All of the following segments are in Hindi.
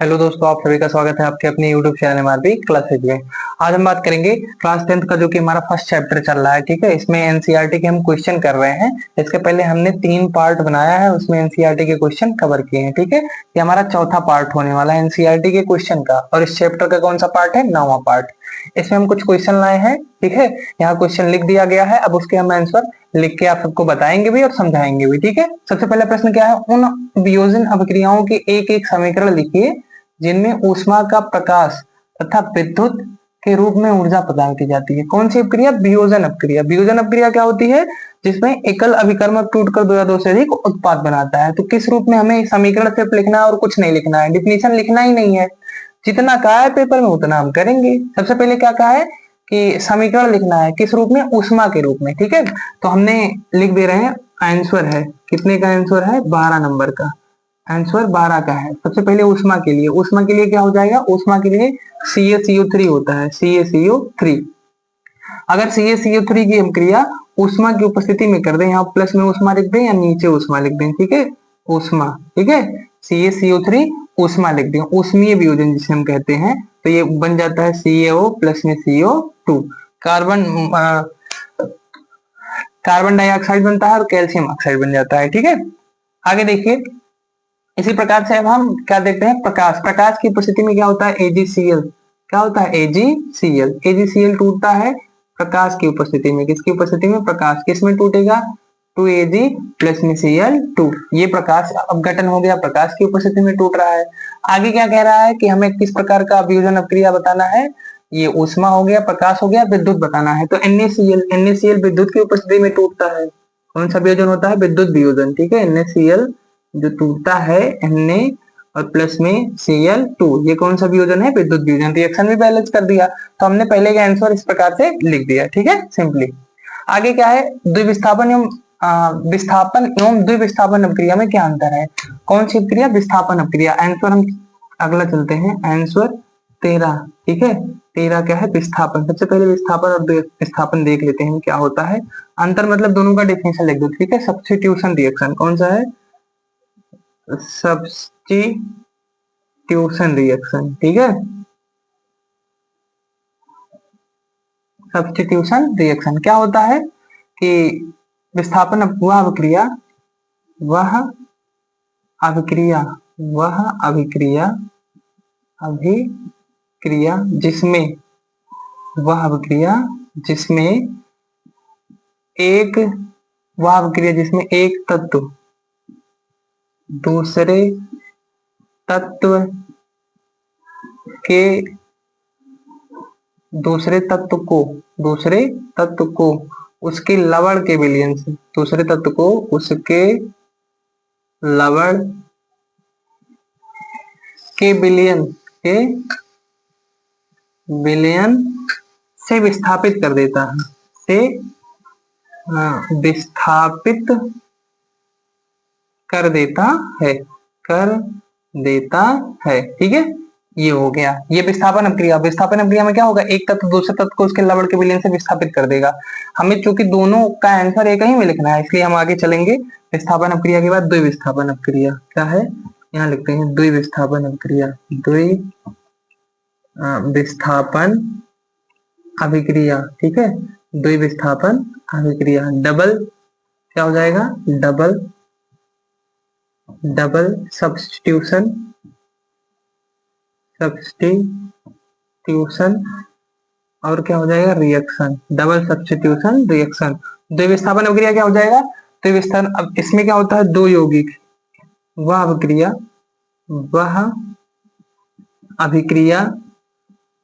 हेलो दोस्तों, आप सभी का स्वागत है आपके अपने YouTube चैनल एमआरपी क्लासेज में। आज हम बात करेंगे क्लास 10th का, जो कि हमारा फर्स्ट चैप्टर चल रहा है। ठीक है, इसमें एनसीईआरटी के हम क्वेश्चन कर रहे हैं। इसके पहले हमने 3 पार्ट बनाया है, उसमें एनसीईआरटी के क्वेश्चन कवर किए हैं। ठीक है, ये हमारा चौथा पार्ट होने वाला है एनसीईआरटी के क्वेश्चन का। और इस चैप्टर का कौन सा पार्ट है? 9वां पार्ट। इसमें हम कुछ क्वेश्चन लाए हैं। ठीक है, यहाँ क्वेश्चन लिख दिया गया है, अब उसके हम आंसर लिख के आप सबको बताएंगे भी और समझाएंगे भी। ठीक है, सबसे पहला प्रश्न क्या है? उन वियोजन अभिक्रियाओं के एक एक समीकरण लिखिए जिनमें ऊष्मा का प्रकाश तथा विद्युत के रूप में ऊर्जा प्रदान की जाती है। कौन सी अपक्रिया? वियोजन अपक्रिया। वियोजन अपक्रिया क्या होती है? जिसमें एकल अभिकर्मक टूटकर दो या दो से अधिक उत्पाद बनाता है। तो किस रूप में? हमें समीकरण सिर्फ लिखना है और कुछ नहीं लिखना है, डिफिनीशन लिखना ही नहीं है। जितना कहा है पेपर में उतना हम करेंगे। सबसे पहले क्या कहा है कि समीकरण लिखना है, किस रूप में? ऊष्मा के रूप में। ठीक है, तो हमने लिख दे रहे हैं। आंसर है कितने का? आंसर है 12 नंबर का। आंसर 12 का है। सबसे पहले ऊष्मा के लिए, ऊष्मा के लिए क्या हो जाएगा? ऊष्मा के लिए CaCO3 होता है, CaCO3। अगर CaCO3 की हम क्रिया ऊष्मा की उपस्थिति में कर दें, यहाँ प्लस में ऊष्मा लिख दें या नीचे ऊष्मा लिख दें। ठीक है, ऊष्मा। ठीक है, CaCO3 ऊष्मा लिख दें, ऊष्मीय वियोजन जिसे हम कहते हैं। तो ये बन जाता है CaO प्लस में CO2। कार्बन कार्बन डाइऑक्साइड बनता है और कैल्शियम ऑक्साइड बन जाता है। ठीक है, आगे देखिए। इसी प्रकार से अब हम क्या देखते हैं? प्रकाश। प्रकाश की उपस्थिति में क्या होता है? AgCl। क्या होता है? AgCl। AgCl टूटता है प्रकाश की उपस्थिति में। किसकी उपस्थिति में? प्रकाश। किस में टूटेगा? 2Ag प्लस में Cl2। ये प्रकाश अपघटन हो गया, प्रकाश की उपस्थिति में टूट रहा है। आगे क्या कह रहा है कि हमें किस प्रकार का वियोजन अपक्रिया बताना है? ये ऊष्मा हो गया, प्रकाश हो गया, विद्युत बताना है। तो NaCl विद्युत की उपस्थिति में टूटता है। कौन सा वियोजन होता है? विद्युत वियोजन। ठीक है, NaCl जो टूटता है Na और प्लस में Cl2, ये कौन सा वियोजन है? विद्युत वियोजन। रिएक्शन भी बैलेंस कर दिया, तो हमने पहले का आंसर इस प्रकार से लिख दिया। ठीक है, सिंपली। आगे क्या है? द्विविस्थापन एवं विस्थापन एवं द्विविस्थापन अपक्रिया में क्या अंतर है? कौन सी अपक्रिया? विस्थापन अपक्रिया। आंसर हम अगला चलते हैं, आंसर 13। ठीक है, 13 क्या है? विस्थापन। सबसे पहले विस्थापन और विस्थापन देख लेते हैं क्या होता है। अंतर मतलब दोनों का डिफिनेशन लिख दो। ठीक है, सब्स्टिट्यूशन रिएक्शन कौन सा है? Substitution reaction. ठीक है, सब्स्टिट्यूशन रिएक्शन क्या होता है कि विस्थापन वह अभिक्रिया वह अभिक्रिया वह अभिक्रिया अभिक्रिया जिसमें वह अभिक्रिया जिसमें एक वह अभिक्रिया जिसमें एक तत्व दूसरे तत्व के दूसरे तत्व को उसके लवण के विलयन से दूसरे तत्व को उसके लवण के विलयन से विस्थापित कर देता है से विस्थापित कर देता है कर देता है। ठीक है, ये हो गया। ये विस्थापन अपक्रिया। विस्थापन अपक्रिया में क्या होगा? एक तत्व दूसरे तत्व को उसके लवण के विलयन से विस्थापित कर देगा। हमें चूंकि दोनों का आंसर एक ही में लिखना है, इसलिए हम आगे चलेंगे। विस्थापन अपक्रिया के बाद द्विविस्थापन अपक्रिया क्या है? यहाँ लिखते हैं द्विविस्थापन अपक्रिया। द्विविस्थापन अभिक्रिया। ठीक है, द्विविस्थापन अभिक्रिया। डबल क्या हो जाएगा? डबल सब्स्टिट्यूशन और क्या हो जाएगा? रिएक्शन। Double substitution reaction. द्विविस्थापन अभिक्रिया क्या हो जाएगा? द्विविस्थापन। अब इसमें क्या होता है? दो यौगिक। वह अभिक्रिया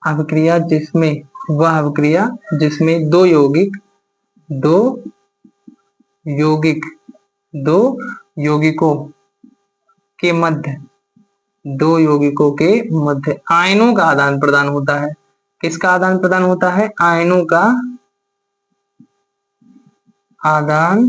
अभिक्रिया जिसमें दो यौगिकों के मध्य आयनों का आदान प्रदान होता है। किसका आदान प्रदान होता है? आयनों का आदान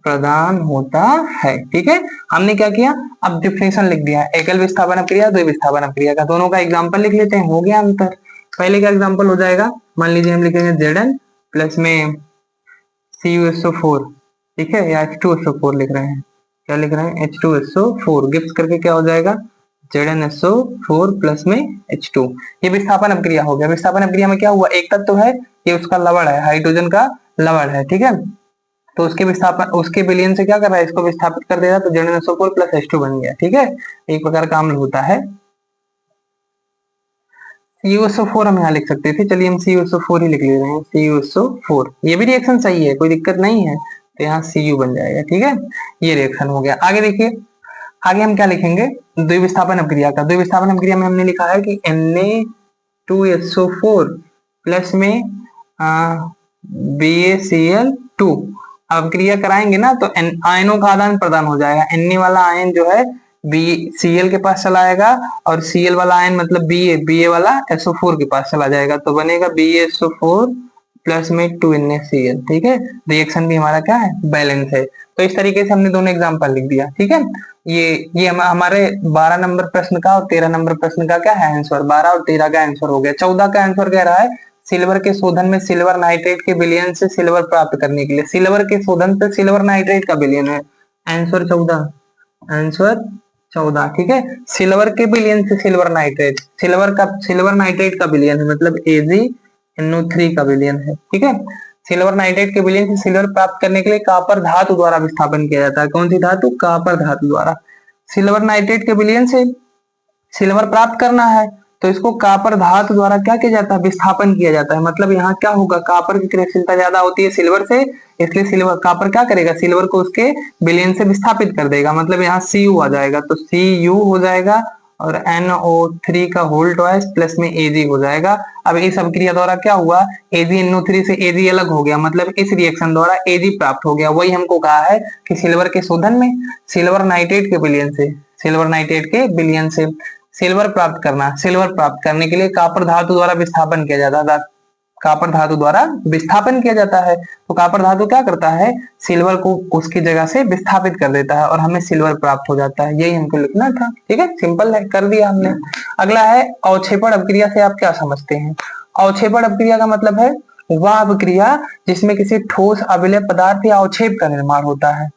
प्रदान होता है। ठीक है, हमने क्या किया? अब डिफिनेशन लिख दिया। एकल विस्थापन अपक्रिया, द्विविस्थापन अपक्रिया का। दोनों का एग्जांपल लिख लेते हैं, हो गया अंतर। पहले का एग्जांपल हो जाएगा, मान लीजिए हम लिखेंगे Zn प्लस में CuSO4। ठीक है, या H2SO4 लिख रहे हैं। क्या लिख रहे हैं? H2SO4 गिफ्ट करके क्या हो जाएगा? ZnSO4 प्लस में H2। ये विस्थापन अपक्रिया हो गया। विस्थापन अपक्रिया में क्या हुआ, एक तत्व तो है, ये उसका लवण है, हाइड्रोजन का लवण है, ठीक है। तो उसके विस्थापन, उसके विलयन से क्या कर रहा है, इसको विस्थापित कर देगा, तो ZnSO4 प्लस H2 बन गया, ठीक है। एक प्रकार का अम्ल होता है। CuSO4 हम यहाँ लिख सकते थे, चलिए हम CuSO4 ही लिख ले रहे हैं, CuSO4। ये भी रिएक्शन सही है, कोई दिक्कत नहीं है, तो यहाँ Cu बन जाएगा, ठीक है। ये रिएक्शन हो गया। आगे देखिए, आगे हम क्या लिखेंगे, द्विविस्थापन अपक्रिया का। द्विविस्थापन अपक्रिया में हमने लिखा है कि Na2SO4 प्लस में BaCl2 अपक्रिया कराएंगे ना, तो आयनों का आदान प्रदान हो जाएगा। Na वाला आयन जो है Cl के पास चला आएगा, और Cl वाला आयन मतलब Ba वाला SO4 के पास चला जाएगा, तो बनेगा BaSO4 प्लस में 2NaCl, ठीक है। रिएक्शन भी हमारा क्या है, बैलेंस है। तो इस तरीके से हमने दोनों एग्जांपल लिख दिया, ठीक है। ये हमारे 12 नंबर प्रश्न का और 13 नंबर प्रश्न का क्या है आंसर, 12 और 13 का आंसर हो गया। 14 का आंसर कह रहा है सिल्वर के शोधन में सिल्वर नाइट्रेट के विलयन से सिल्वर प्राप्त करने के लिए। सिल्वर के शोधन से सिल्वर नाइट्रेट का विलयन है, आंसर 14, आंसर 14, ठीक है। सिल्वर के विलयन से सिल्वर नाइट्रेट, सिल्वर नाइट्रेट का विलयन है, मतलब AgNO3 का विलयन है, ठीक है। सिल्वर नाइट्रेट के विलयन से सिल्वर प्राप्त करने के लिए कॉपर धातु द्वारा विस्थापन किया जाता है। कौन सी धातु, कॉपर धातु द्वारा। सिल्वर नाइट्रेट के विलयन से सिल्वर प्राप्त करना है, तो इसको कॉपर धातु द्वारा क्या किया जाता है, विस्थापन किया जाता है। मतलब यहाँ क्या होगा, कॉपर की क्रियाशीलता ज्यादा होती है सिल्वर से, इसलिए सिल्वर, कॉपर क्या करेगा, सिल्वर को उसके विलयन से विस्थापित कर देगा। मतलब यहाँ Cu आ जाएगा, तो Cu हो जाएगा, और NO3 का होल ट्वाइस प्लस में Ag हो जाएगा। अब इस अभिक्रिया द्वारा क्या हुआ, AgNO3 से Ag अलग हो गया, मतलब इस रिएक्शन द्वारा Ag प्राप्त हो गया। वही हमको कहा है कि सिल्वर के शोधन में सिल्वर नाइट्रेट के विलयन से, सिल्वर नाइट्रेट के विलयन से सिल्वर प्राप्त करना, सिल्वर प्राप्त करने के लिए कॉपर धातु द्वारा विस्थापन किया जाता है, कॉपर धातु द्वारा विस्थापन किया जाता है। तो कॉपर धातु क्या करता है, सिल्वर को उसकी जगह से विस्थापित कर देता है, और हमें सिल्वर प्राप्त हो जाता है। यही हमको लिखना था, ठीक है, सिंपल है, कर दिया हमने। अगला है अवक्षेपण अपक्रिया से आप क्या समझते हैं। अवक्षेपण अपक्रिया का मतलब है वह अपक्रिया जिसमें किसी ठोस अविलय पदार्थ या अवक्षेप का निर्माण होता है।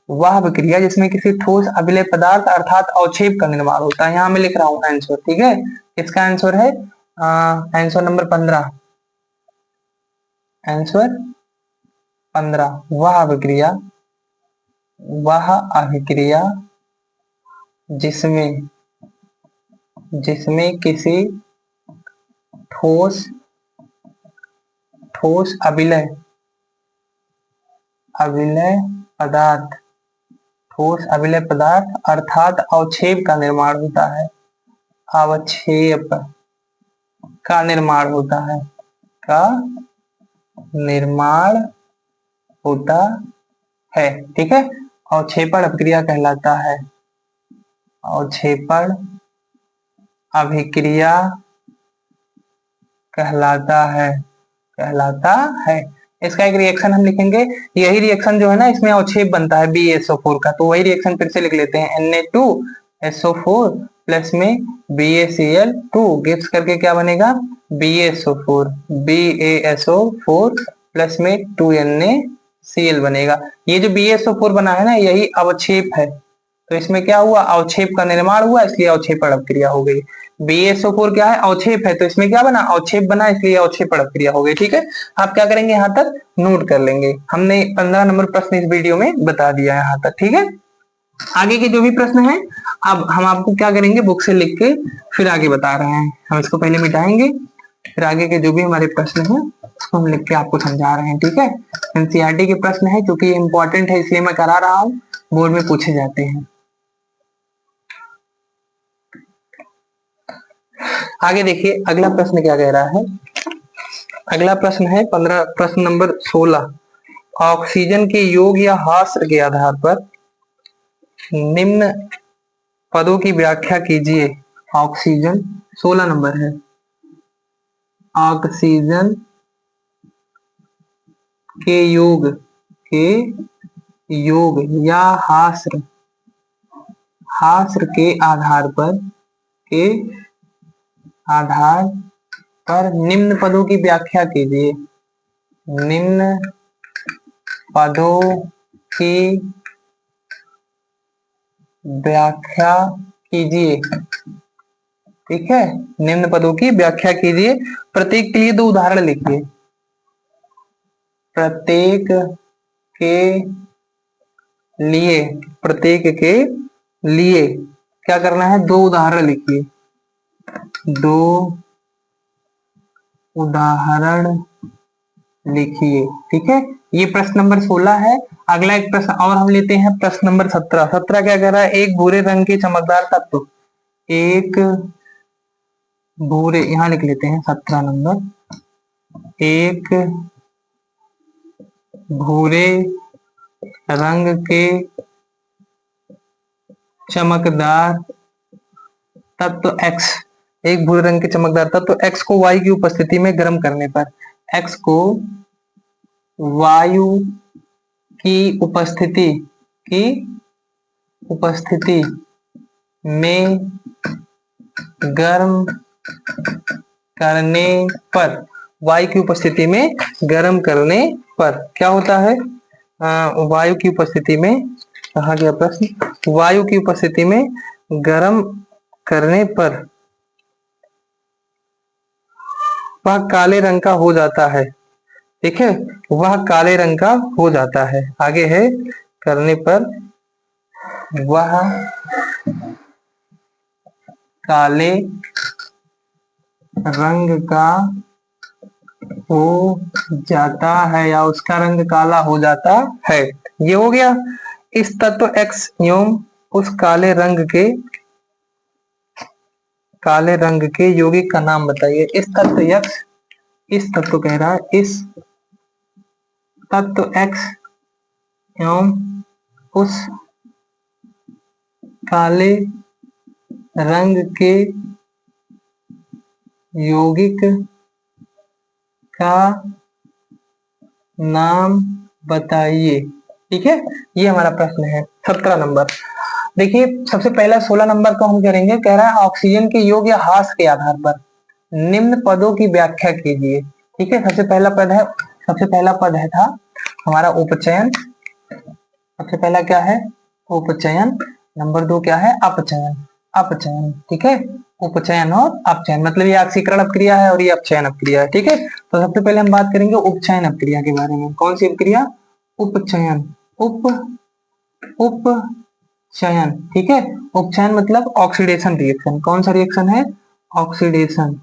वह विक्रिया जिसमें किसी ठोस अविलय पदार्थ अर्थात अवक्षेप का निर्माण होता है। यहाँ मैं लिख रहा हूँ आंसर, ठीक है। इसका आंसर है आंसर नंबर 15, आंसर 15। वह अभिक्रिया जिसमें जिसमें किसी ठोस ठोस अविलय अविलय पदार्थ ठोस अविलय पदार्थ अर्थात अवक्षेप का निर्माण होता है, अवक्षेप का निर्माण होता है, का निर्माण होता है, ठीक है। अवक्षेपण अभिक्रिया कहलाता है, अवक्षेपण अभिक्रिया कहलाता है। इसका एक रिएक्शन हम लिखेंगे, यही रिएक्शन जो है ना, इसमें अवक्षेप बनता है BaSO4 का, तो वही रिएक्शन फिर से लिख लेते हैं, Na2SO4 प्लस में BaCl2 गिव्स करके क्या बनेगा, BaSO4 प्लस में 2NaCl बनेगा। ये जो BaSO4 बना है ना, यही अवक्षेप है, तो इसमें क्या हुआ, अवक्षेप का निर्माण हुआ, इसलिए अवक्षेपण अपक्रिया हो गई। BaSO4 क्या है, अवक्षेप है, तो इसमें क्या बना, अवक्षेप बना, इसलिए अवक्षेपण अपक्रिया हो गई, ठीक है। आप क्या करेंगे, यहाँ तक नोट कर लेंगे। हमने 15 नंबर प्रश्न इस वीडियो में बता दिया है यहाँ तक, ठीक है। आगे के जो भी प्रश्न है, अब हम आपको क्या करेंगे, बुक से लिख के फिर आगे बता रहे हैं। हम इसको पहले मिटाएंगे, फिर आगे के जो भी हमारे प्रश्न है उसको हम लिख के आपको समझा रहे हैं, ठीक है। एनसीईआरटी के प्रश्न है, क्योंकि ये इंपॉर्टेंट है इसलिए मैं करा रहा हूँ, बोर्ड में पूछे जाते हैं। आगे देखिए अगला प्रश्न क्या कह रहा है। अगला प्रश्न है 15, प्रश्न नंबर 16। ऑक्सीजन के योग या हास्र के आधार पर निम्न पदों की व्याख्या कीजिए। ऑक्सीजन 16 नंबर है। ऑक्सीजन के योग या हास्र के आधार पर निम्न पदों की व्याख्या कीजिए। निम्न पदों की व्याख्या कीजिए। ठीक है, निम्न पदों की व्याख्या कीजिए। प्रत्येक के लिए दो उदाहरण लिखिए। प्रत्येक के लिए, प्रत्येक के लिए क्या करना है, दो उदाहरण लिखिए। दो उदाहरण लिखिए। ठीक है, ये प्रश्न नंबर 16 है। अगला एक प्रश्न और हम लेते हैं, प्रश्न नंबर 17। 17 क्या कह रहा है, एक भूरे रंग के चमकदार तत्व, एक भूरे, यहां लिख लेते हैं 17 नंबर, एक भूरे रंग के चमकदार तत्व x, एक भूरे रंग के चमकदार तत्व x को वायु की उपस्थिति में गर्म करने पर, x को वायु की उपस्थिति में गर्म करने पर, वायु की उपस्थिति में गर्म करने पर क्या होता है, वायु की उपस्थिति में, कहा गया प्रश्न, वायु की उपस्थिति में गर्म करने पर वह काले रंग का हो जाता है। ठीक है, वह काले रंग का हो जाता है। आगे है, करने पर वह काले रंग का हो जाता है या उसका रंग काला हो जाता है। ये हो गया। इस तत्व x एवं उस काले रंग के यौगिक का नाम बताइए। इस तत्व x, इस तत्व कह रहा है, इस तत्व x एवं उस काले रंग के यौगिक का नाम बताइए। ठीक है, ये हमारा प्रश्न है 17 नंबर। देखिए, सबसे पहला 16 नंबर को हम करेंगे, कह रहा है ऑक्सीजन के योग या ह्रास के आधार पर निम्न पदों की व्याख्या कीजिए। ठीक है, सबसे पहला पद है था हमारा उपचयन। सबसे पहला क्या है, उपचयन। नंबर 2 क्या है, अपचयन। अपचयन, ठीक है, उपचयन और अपचयन, मतलब ये ऑक्सीकरण अपक्रिया है और ये अपचयन अपक्रिया है। ठीक है, तो सबसे पहले हम बात करेंगे उपचयन अपक्रिया के बारे में। कौन सी अपक्रिया, उपचयन, उपचयन। ठीक है, उपचयन मतलब ऑक्सीडेशन रिएक्शन। कौन सा रिएक्शन है, ऑक्सीडेशन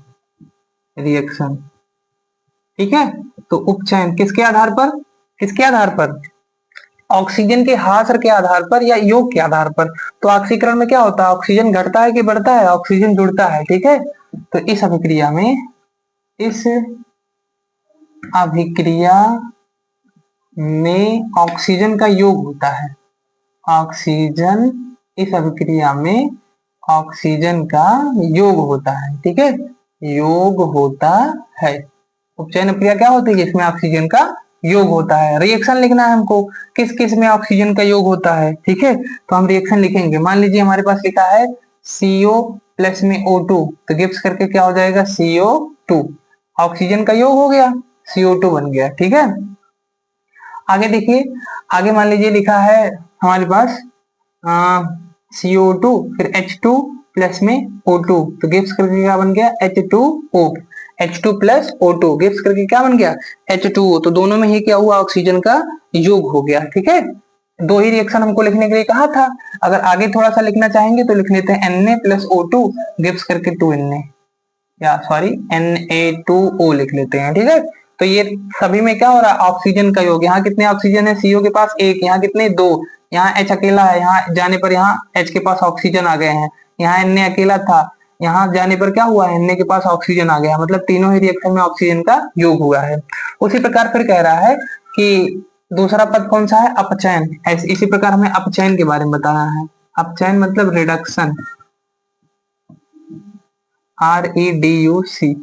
रिएक्शन। ठीक है, तो उपचयन किसके आधार पर, किसके आधार पर, ऑक्सीजन के ह्रास के आधार पर या योग के आधार पर। तो ऑक्सीकरण में क्या होता है, ऑक्सीजन घटता है कि बढ़ता है, ऑक्सीजन जुड़ता है। ठीक है, तो इस अभिक्रिया में ऑक्सीजन का योग होता है। ऑक्सीजन, इस अभिक्रिया में ऑक्सीजन का योग होता है। ठीक है, योग होता है। उपचयन अभिक्रिया क्या होती है, इसमें ऑक्सीजन का योग होता है। रिएक्शन लिखना है हमको, किस किस में ऑक्सीजन का योग होता है। ठीक है, तो हम रिएक्शन लिखेंगे। मान लीजिए हमारे पास लिखा है CO प्लस में O2, तो गिब्स करके क्या हो जाएगा, CO2। ऑक्सीजन का योग हो गया, CO2 बन गया। ठीक है, आगे देखिए, आगे मान लीजिए लिखा है हमारे पास CO2 फिर H2 प्लस में O2, तो गिब्स करके क्या बन गया, H2O। H2 plus O2 Gibbs करके क्या बन गया, H2O। तो दोनों में ही क्या हुआ, ऑक्सीजन का योग हो गया। ठीक है, दो ही रिएक्शन हमको लिखने के लिए कहा था। अगर आगे थोड़ा सा लिखना चाहेंगे तो लिख लेते हैं Na प्लस O2 गिब्स करके 2Na, या सॉरी Na2O लिख लेते हैं। ठीक है, तो ये सभी में क्या हो रहा है, ऑक्सीजन का योग। यहाँ कितने ऑक्सीजन है, CO के पास 1, यहाँ कितने 2, यहाँ H अकेला है, यहाँ जाने पर यहाँ H के पास ऑक्सीजन आ गए हैं। यहाँ Na अकेला था, यहाँ जाने पर क्या हुआ है, Na के पास ऑक्सीजन आ गया, मतलब तीनों ही रिएक्शन में ऑक्सीजन का योग हुआ है। उसी प्रकार फिर कह रहा है कि दूसरा पद कौन सा है, अपचयन। इसी प्रकार हमें अपचयन के बारे में बताना है। अपचयन मतलब रिडक्शन, REDUCTION।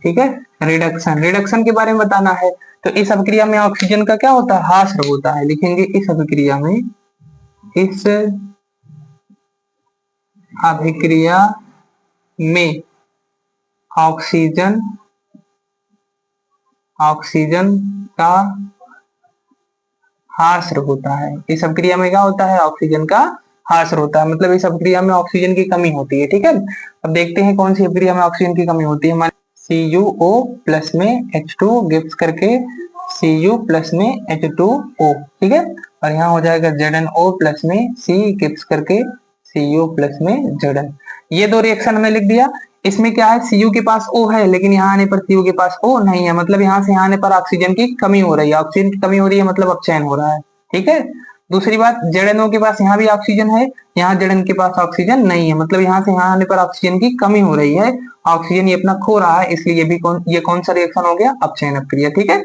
ठीक है, रिडक्शन, रिडक्शन के बारे में बताना है। तो इस अभिक्रिया में ऑक्सीजन का क्या होता है, ह्रास होता है। लिखेंगे इस अभिक्रिया में ऑक्सीजन का ह्रास होता है। इस अभिक्रिया में क्या होता है, ऑक्सीजन का हार्शर होता है, मतलब इस अपक्रिया में ऑक्सीजन की कमी होती है। ठीक है, अब देखते हैं कौन सी अपक्रिया में ऑक्सीजन की कमी होती है। हमारे CuO प्लस में H2 गिव्स करके Cu प्लस में H2O। ठीक है, और यहाँ हो जाएगा ZnO प्लस में C गिव्स करके Cu प्लस में Zn। ये दो रिएक्शन हमने लिख दिया। इसमें क्या है, Cu के पास O है लेकिन यहाँ आने पर Cu के पास O नहीं है, मतलब यहाँ से यहाँ आने पर ऑक्सीजन की कमी हो रही है। ऑक्सीजन की कमी हो रही है मतलब अपचयन हो रहा है। ठीक है, दूसरी बात, ZnO के पास यहाँ भी ऑक्सीजन है, यहाँ Zn के पास ऑक्सीजन नहीं है, मतलब यहाँ से यहाँ आने पर ऑक्सीजन की कमी हो रही है, ऑक्सीजन ये अपना खो रहा है, इसलिए ये कौन सा रिएक्शन हो गया, अपचयन अपक्रिया। ठीक है,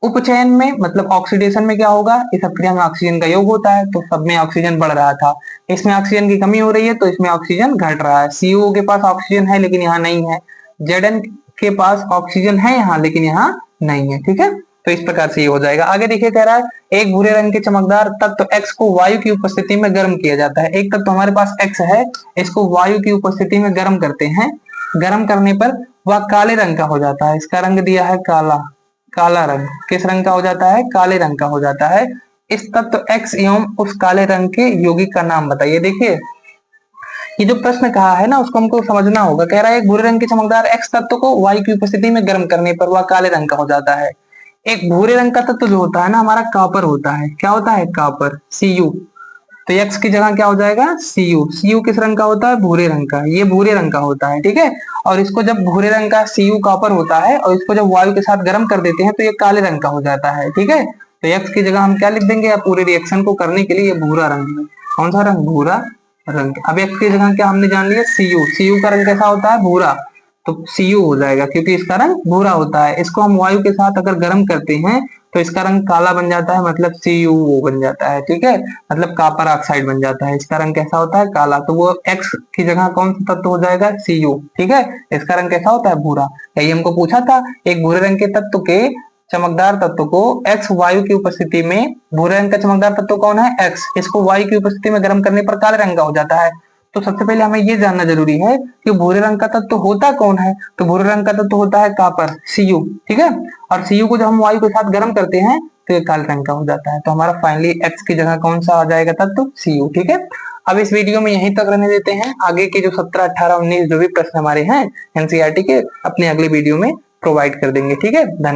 उपचयन में मतलब ऑक्सीडेशन में क्या होगा, इस अपक्रिया में ऑक्सीजन का योग होता है, तो सब में ऑक्सीजन बढ़ रहा था, इसमें ऑक्सीजन की कमी हो रही है तो इसमें ऑक्सीजन घट रहा है। CuO के पास ऑक्सीजन है लेकिन यहाँ नहीं है, Zn के पास ऑक्सीजन है यहाँ लेकिन यहाँ नहीं है। ठीक है, तो इस प्रकार से ये हो जाएगा। आगे देखिए, कह रहा है एक भूरे रंग के चमकदार तत्व X को वायु की उपस्थिति में गर्म किया जाता है। एक तत्व हमारे पास X है, इसको वायु की उपस्थिति में गर्म करते हैं, गर्म करने पर वह काले रंग का हो जाता है। इसका रंग दिया है काला, काला रंग किस रंग का हो जाता है, काले रंग का हो जाता है। इस तत्व X एवं उस काले रंग के यौगिक का नाम बताइए। देखिए, ये जो प्रश्न कहा है ना उसको हमको समझना होगा। कह रहा है एक भूरे रंग के चमकदार X तत्व को वायु की उपस्थिति में गर्म करने पर वह काले रंग का हो जाता है। एक भूरे रंग का तत्व जो होता है ना हमारा कॉपर होता है, क्या होता है, कॉपर, Cu। तो X की जगह क्या हो जाएगा, Cu किस रंग का होता है, भूरे रंग का, ये भूरे रंग का होता है। ठीक है, और इसको जब भूरे रंग का Cu कॉपर होता है और इसको जब वायु के साथ गर्म कर देते हैं तो ये काले रंग का हो जाता है। ठीक है, तो X की जगह हम क्या लिख देंगे, पूरे रिएक्शन को करने के लिए ये भूरा रंग है। कौन सा रंग, भूरा रंग। अब X की जगह क्या हमने जान लिया, Cu का रंग कैसा होता है, भूरा, तो Cu हो जाएगा क्योंकि इसका रंग भूरा होता है। इसको हम वायु के साथ अगर गर्म करते हैं तो इसका रंग काला बन जाता है, मतलब CuO बन जाता है। ठीक है, मतलब कॉपर ऑक्साइड बन जाता है, इसका रंग कैसा होता है, काला। तो वो X की जगह कौन सा तत्व हो जाएगा, Cu। ठीक है, इसका रंग कैसा होता है, भूरा। यही हमको पूछा था, एक भूरे रंग के तत्व के चमकदार तत्व को X वायु की उपस्थिति में, भूरे रंग का चमकदार तत्व कौन है, X, इसको वायु की उपस्थिति में गर्म करने पर काले रंग का हो जाता है। तो सबसे पहले हमें ये जानना जरूरी है कि भूरे रंग का तत्व होता कौन है, तो भूरे रंग का तत्व होता है कॉपर, Cu। ठीक है, और Cu को जब हम वायु के साथ गर्म करते हैं तो ये काले रंग का हो जाता है। तो हमारा फाइनली X की जगह कौन सा आ जाएगा तत्व, Cu। ठीक है, अब इस वीडियो में यहीं तक रहने देते हैं। आगे के जो 17, 18, 19 जो भी प्रश्न हमारे हैं NCERT के, अपने अगले वीडियो में प्रोवाइड कर देंगे। ठीक है, धन्यवाद।